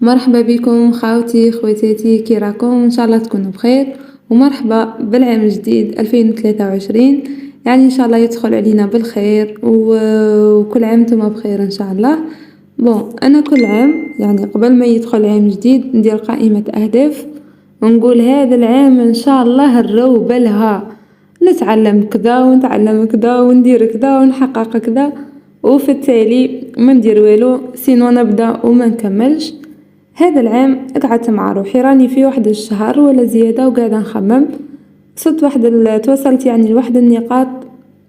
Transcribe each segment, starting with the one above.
مرحبا بكم خاوتي خواتاتي، كي راكم؟ ان شاء الله تكونوا بخير ومرحبا بالعام الجديد 2023. يعني ان شاء الله يدخل علينا بالخير وكل عام نتوما بخير ان شاء الله. انا كل عام يعني قبل ما يدخل عام جديد ندير قائمة اهداف ونقول هذا العام ان شاء الله نرو بالها، نتعلم كذا ونتعلم كذا وندير كذا ونحقق كذا، وفي التالي ما ندير والو سينو نبدا وما نكملش. هذا العام قعدت مع روحي راني في واحد الشهر ولا زيادة وقاعدة نخمم، وصلت توصلت يعني لواحد النقاط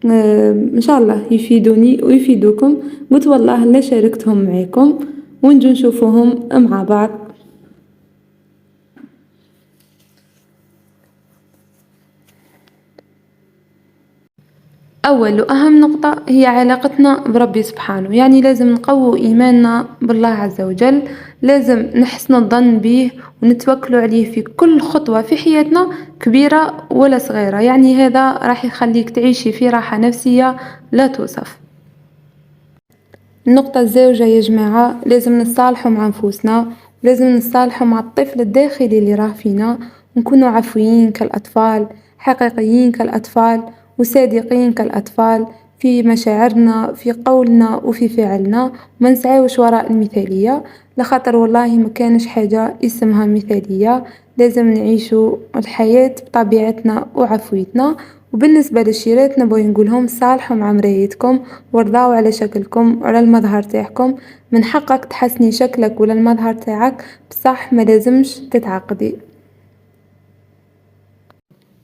ان شاء الله يفيدوني ويفيدوكم. قلت والله لا شاركتهم معاكم ونجو نشوفوهم مع بعض. أول وأهم نقطة هي علاقتنا بربي سبحانه، يعني لازم نقوي إيماننا بالله عز وجل، لازم نحسن الظن به ونتوكلوا عليه في كل خطوة في حياتنا كبيرة ولا صغيرة، يعني هذا راح يخليك تعيشي في راحة نفسية لا توصف. النقطة الزوجة يا جماعة، لازم نصالحوا مع نفوسنا، لازم نصالحوا مع الطفل الداخلي اللي راه فينا، نكونوا عفويين كالأطفال، حقيقيين كالأطفال، وصادقين كالأطفال في مشاعرنا في قولنا وفي فعلنا، وما نسعاوش وراء المثالية، لخاطر والله ما كانش حاجة اسمها مثالية، لازم نعيشوا الحياة بطبيعتنا وعفويتنا. وبالنسبة للشيرات نبغي نقولهم صالحوا مع مرايتكم وارضاو على شكلكم وعلى المظهر تاعكم، من حقك تحسني شكلك ولا المظهر تاعك، بصح ما لازمش تتعقدي.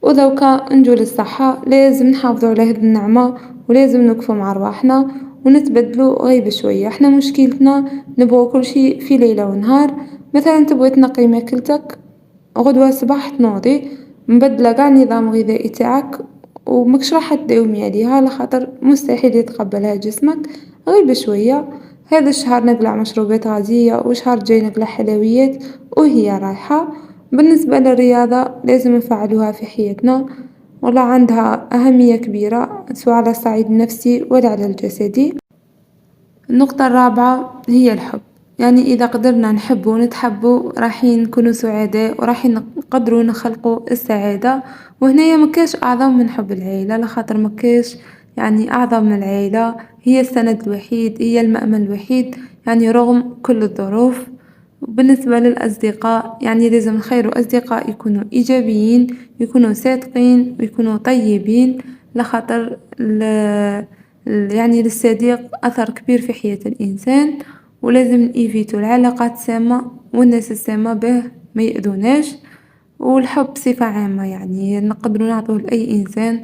ودوكا نجو للصحة، لازم نحافظوا على هذه النعمة ولازم نوقفوا مع رواحنا ونتبدلوا غير بشوية. احنا مشكلتنا نبغوا كل شيء في ليلة ونهار. مثلا تبغي تنقي ماكلتك، غدوة صباح تنوضي مبدلة قاع النظام الغذائي تاعك ومكش راح تداومي عليها، لخاطر مستحيل يتقبلها جسمك غير بشوية. هذا الشهر نقلع مشروبات غازية وشهر جاي نقلع حلويات وهي رايحة. بالنسبة للرياضة لازم نفعلوها في حياتنا، ولا عندها أهمية كبيرة سواء على الصعيد النفسي ولا على الجسدي. النقطة الرابعة هي الحب، يعني إذا قدرنا نحبو ونتحبو راحين نكونوا سعداء وراحين نقدروا نخلقوا السعادة. وهنايا مكاش أعظم من حب العيلة، لخاطر مكاش يعني أعظم من العيلة، هي السند الوحيد هي المأمن الوحيد، يعني رغم كل الظروف. بالنسبة للأصدقاء يعني لازم نخيروا أصدقاء يكونوا إيجابيين، يكونوا صادقين ويكونوا طيبين، لخاطر يعني للصديق أثر كبير في حياة الإنسان. ولازم نيفيتو العلاقات السامة والناس السامة به ما يأذوناش. والحب بصفة عامة يعني نقدروا نعطوه لأي إنسان،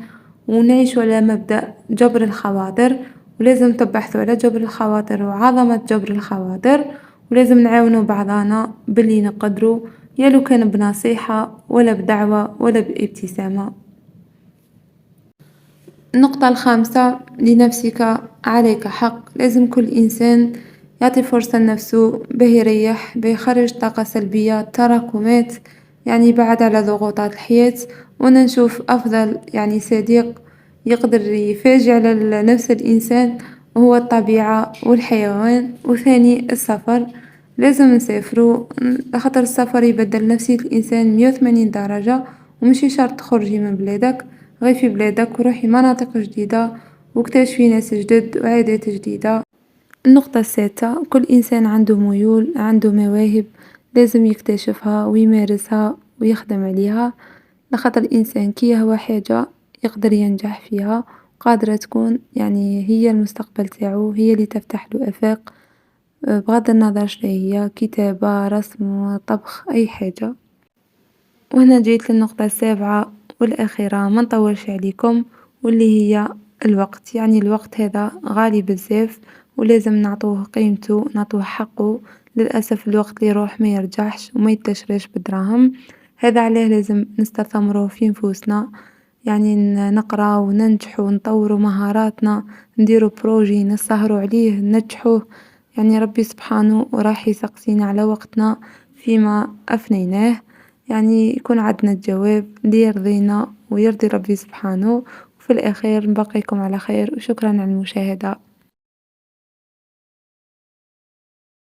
ونعيشوا على مبدأ جبر الخواطر، ولازم تبحثوا على جبر الخواطر وعظمة جبر الخواطر، ولازم نعاونوا بعضانا باللي نقدروا، يا لو كان بنصيحة ولا بدعوة ولا بابتسامة. النقطة الخامسة لنفسك عليك حق، لازم كل إنسان يعطي فرصة لنفسه باه يريح، باه يخرج طاقة سلبية تراكمات، يعني بعد على ضغوطات الحياة. وانا نشوف أفضل يعني صديق يقدر يفاجئ على نفس الإنسان هو الطبيعة والحيوان. وثاني السفر، لازم نسافروا لخاطر السفر يبدل نفسية الإنسان 180 درجة، ومشي شرط تخرجي من بلادك، غير في بلادك وروحي مناطق جديدة واكتشفي ناس جدد وعادات جديدة. النقطة السادسة، كل إنسان عنده ميول عنده مواهب لازم يكتشفها ويمارسها ويخدم عليها، لخاطر الإنسان كي يهوى حاجة يقدر ينجح فيها، قادرة تكون يعني هي المستقبل تاعو، هي اللي تفتح له آفاق بغض النظر شنو هي، كتابة رسم طبخ أي حاجة. وهنا جيت للنقطة السابعة والأخيرة ما نطولش عليكم، واللي هي الوقت، يعني الوقت هذا غالي بزاف ولازم نعطوه قيمته نعطوه حقه. للأسف الوقت اللي يروح ما يرجعش وما يتشراش بالدراهم، هذا علاه لازم نستثمره في نفوسنا، يعني نقرا وننجحوا ونطوروا مهاراتنا، نديروا بروجي نسهروا عليه ننجحوه، يعني ربي سبحانه راح يسقسينا على وقتنا فيما أفنيناه، يعني يكون عندنا الجواب اللي يرضينا ويرضي ربي سبحانه. وفي الأخير نبقيكم على خير وشكرا على المشاهدة.